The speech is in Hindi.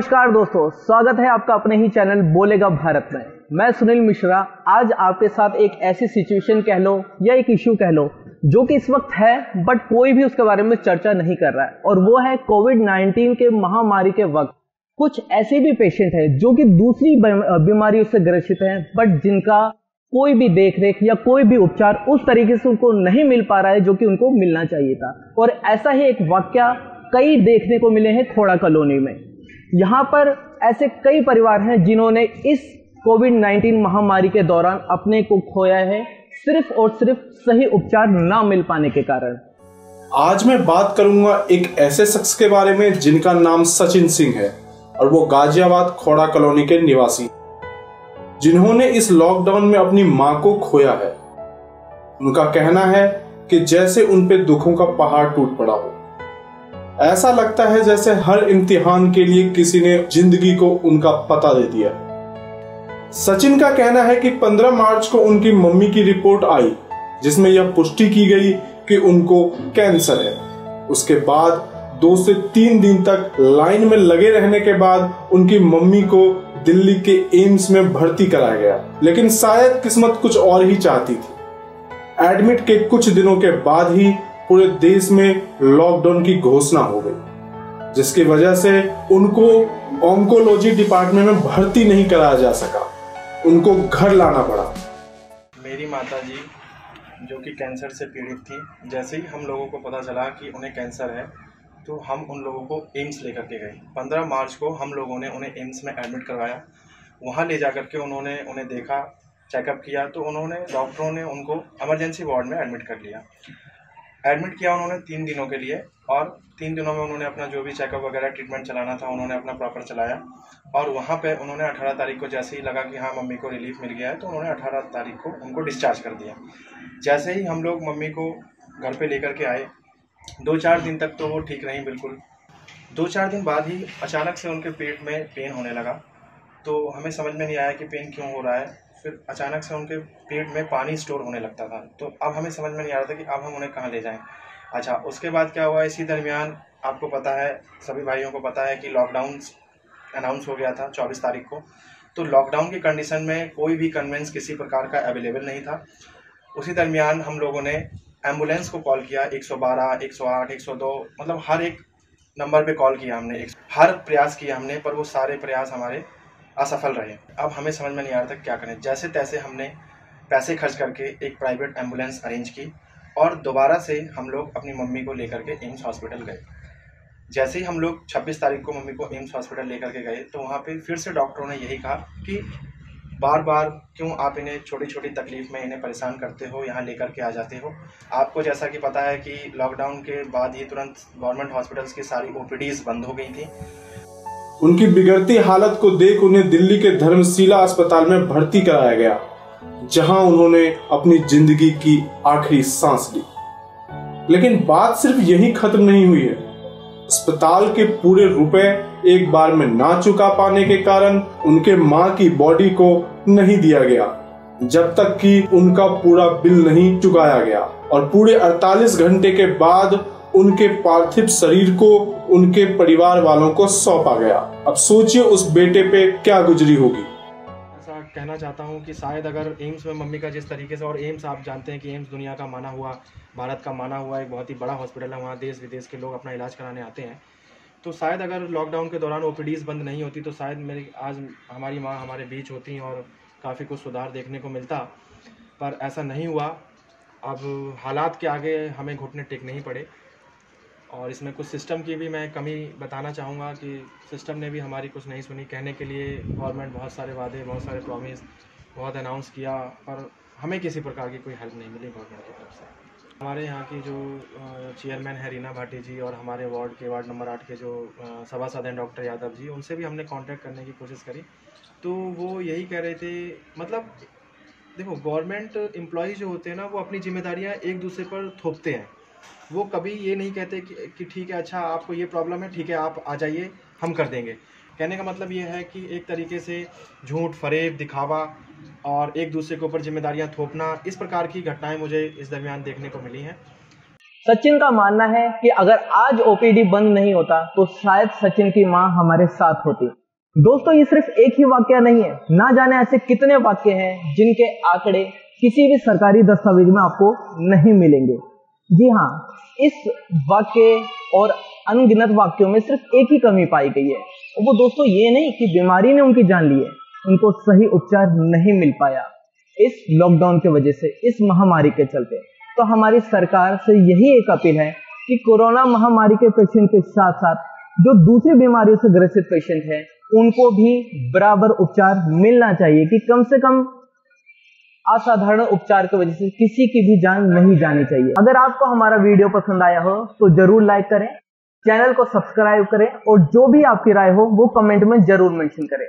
नमस्कार दोस्तों, स्वागत है आपका अपने ही चैनल बोलेगा भारत में। मैं सुनील मिश्रा आज आपके साथ एक ऐसी सिचुएशन कह लो या एक इश्यू कह लो जो कि इस वक्त है बट कोई भी उसके बारे में चर्चा नहीं कर रहा है, और वो है कोविड-19 के महामारी के वक्त कुछ ऐसे भी पेशेंट हैं जो कि दूसरी बीमारियों से ग्रसित हैं बट जिनका कोई भी देखरेख या कोई भी उपचार उस तरीके से उनको नहीं मिल पा रहा है जो कि उनको मिलना चाहिए था। और ऐसा ही एक वाकया कई देखने को मिले हैं खोड़ा कॉलोनी में। यहाँ पर ऐसे कई परिवार हैं जिन्होंने इस कोविड-19 महामारी के दौरान अपने को खोया है सिर्फ और सिर्फ सही उपचार ना मिल पाने के कारण। आज मैं बात करूंगा एक ऐसे शख्स के बारे में जिनका नाम सचिन सिंह है और वो गाजियाबाद खोड़ा कॉलोनी के निवासी, जिन्होंने इस लॉकडाउन में अपनी मां को खोया है। उनका कहना है कि जैसे उन पे दुखों का पहाड़ टूट पड़ा हो। ऐसा लगता है जैसे हर इम्तिहान के लिए किसी ने जिंदगी को उनका पता दे दिया। सचिन का कहना है कि 15 मार्च को उनकी मम्मी की रिपोर्ट आई जिसमें यह पुष्टि की गई कि उनको कैंसर है। उसके बाद 2 से 3 दिन तक लाइन में लगे रहने के बाद उनकी मम्मी को दिल्ली के एम्स में भर्ती कराया गया, लेकिन शायद किस्मत कुछ और ही चाहती थी। एडमिट के कुछ दिनों के बाद ही पूरे देश में लॉकडाउन की घोषणा हो गई, जिसकी वजह से उनको ऑन्कोलॉजी डिपार्टमेंट में भर्ती नहीं कराया जा सका, उनको घर लाना पड़ा। मेरी माता जी जो कि कैंसर से पीड़ित थी, जैसे ही हम लोगों को पता चला कि उन्हें कैंसर है तो हम उन लोगों को एम्स लेकर के गए। 15 मार्च को हम लोगों ने उन्हें एम्स में एडमिट करवाया। वहाँ ले जा कर के उन्होंने उन्हें देखा, चेकअप किया, तो डॉक्टरों ने उनको इमरजेंसी वार्ड में एडमिट कर लिया। एडमिट किया उन्होंने 3 दिनों के लिए, और 3 दिनों में उन्होंने अपना जो भी चेकअप वगैरह ट्रीटमेंट चलाना था उन्होंने अपना प्रॉपर चलाया। और वहाँ पे उन्होंने 18 तारीख को जैसे ही लगा कि हाँ मम्मी को रिलीफ मिल गया है तो उन्होंने 18 तारीख को उनको डिस्चार्ज कर दिया। जैसे ही हम लोग मम्मी को घर पे लेकर के आए, 2-4 दिन तक तो वो ठीक रही बिल्कुल। 2-4 दिन बाद ही अचानक से उनके पेट में पेन होने लगा, तो हमें समझ में नहीं आया कि पेन क्यों हो रहा है। फिर अचानक से उनके पेट में पानी स्टोर होने लगता था, तो अब हमें समझ में नहीं आ रहा था कि अब हम उन्हें कहाँ ले जाएं। अच्छा, उसके बाद क्या हुआ, इसी दरमियान आपको पता है, सभी भाइयों को पता है कि लॉकडाउन अनाउंस हो गया था 24 तारीख को। तो लॉकडाउन की कंडीशन में कोई भी कन्वेंस किसी प्रकार का अवेलेबल नहीं था। उसी दरमियान हम लोगों ने एम्बुलेंस को कॉल किया, 112, 108, 102, मतलब हर एक नंबर पे कॉल किया हमने, हर प्रयास किया हमने, पर वो सारे प्रयास हमारे असफल रहे। अब हमें समझ में नहीं आ रहा था क्या करें। जैसे तैसे हमने पैसे खर्च करके एक प्राइवेट एम्बुलेंस अरेंज की और दोबारा से हम लोग अपनी मम्मी को लेकर के एम्स हॉस्पिटल गए। जैसे ही हम लोग 26 तारीख को मम्मी को एम्स हॉस्पिटल लेकर के गए तो वहाँ पे फिर से डॉक्टरों ने यही कहा कि बार बार क्यों आप इन्हें छोटी छोटी तकलीफ में इन्हें परेशान करते हो, यहाँ लेकर के आ जाते हो। आपको जैसा कि पता है कि लॉकडाउन के बाद ही तुरंत गवर्नमेंट हॉस्पिटल्स की सारी ओपीडीज बंद हो गई थी। उनकी बिगड़ती हालत को देख उन्हें दिल्ली के धर्मशीला अस्पताल में भर्ती कराया गया, जहां उन्होंने अपनी जिंदगी की आखिरी सांस ली। लेकिन बात सिर्फ यही खत्म नहीं हुई है। अस्पताल के पूरे रुपए एक बार में ना चुका पाने के कारण उनके मां की बॉडी को नहीं दिया गया जब तक कि उनका पूरा बिल नहीं चुकाया गया, और पूरे 48 घंटे के बाद उनके पार्थिव शरीर को उनके परिवार वालों को सौंपा गया। अब सोचिए उस बेटे पे क्या गुजरी होगी। ऐसा कहना चाहता हूँ कि शायद अगर एम्स में मम्मी का जिस तरीके से, और एम्स आप जानते हैं कि एम्स दुनिया का माना हुआ, भारत का माना हुआ एक बहुत ही बड़ा हॉस्पिटल है, वहाँ देश विदेश के लोग अपना इलाज कराने आते हैं। तो शायद अगर लॉकडाउन के दौरान ओपीडीज बंद नहीं होती तो शायद आज हमारी माँ हमारे बीच होती और काफ़ी कुछ सुधार देखने को मिलता, पर ऐसा नहीं हुआ। अब हालात के आगे हमें घुटने टेकने ही पड़े। और इसमें कुछ सिस्टम की भी मैं कमी बताना चाहूँगा कि सिस्टम ने भी हमारी कुछ नहीं सुनी। कहने के लिए गवर्नमेंट बहुत सारे वादे, बहुत सारे प्रॉमिस, बहुत अनाउंस किया, पर हमें किसी प्रकार की कोई हेल्प नहीं मिली गवर्नमेंट की तरफ से। हमारे यहाँ की जो चेयरमैन है रीना भाटी जी, और हमारे वार्ड नंबर 8 के जो सभासद हैं डॉक्टर यादव जी, उनसे भी हमने कांटेक्ट करने की कोशिश करी, तो वो यही कह रहे थे, मतलब देखो गवर्नमेंट एम्प्लॉय जो होते हैं ना, वो अपनी जिम्मेदारियाँ एक दूसरे पर थोपते हैं। वो कभी ये नहीं कहते कि ठीक है, अच्छा आपको ये प्रॉब्लम है, ठीक है आप आ जाइए हम कर देंगे। कहने का मतलब ये है कि एक तरीके से झूठ, फरेब, दिखावा और एक दूसरे के ऊपर जिम्मेदारियां थोपना, इस प्रकार की घटनाएं मुझे इस दरमियान देखने को मिली हैं। सचिन का मानना है कि अगर आज ओपीडी बंद नहीं होता तो शायद सचिन की मां हमारे साथ होती। दोस्तों, ये सिर्फ एक ही वाकया नहीं है, ना जाने ऐसे कितने वाक्य हैं जिनके आंकड़े किसी भी सरकारी दस्तावेज में आपको नहीं मिलेंगे। जी हाँ, इस वाक्य और अनगिनत वाक्यों में सिर्फ एक ही कमी पाई गई है, और वो दोस्तों ये नहीं कि बीमारी ने उनकी जान ली है, उनको सही उपचार नहीं मिल पाया इस लॉकडाउन की वजह से, इस महामारी के चलते। तो हमारी सरकार से यही एक अपील है कि कोरोना महामारी के पेशेंट के साथ साथ जो दूसरी बीमारियों से ग्रसित पेशेंट हैं उनको भी बराबर उपचार मिलना चाहिए, कि कम से कम असाधारण उपचार की वजह से किसी की भी जान नहीं जानी चाहिए। अगर आपको हमारा वीडियो पसंद आया हो तो जरूर लाइक करें, चैनल को सब्सक्राइब करें, और जो भी आपकी राय हो वो कमेंट में जरूर मेंशन करें।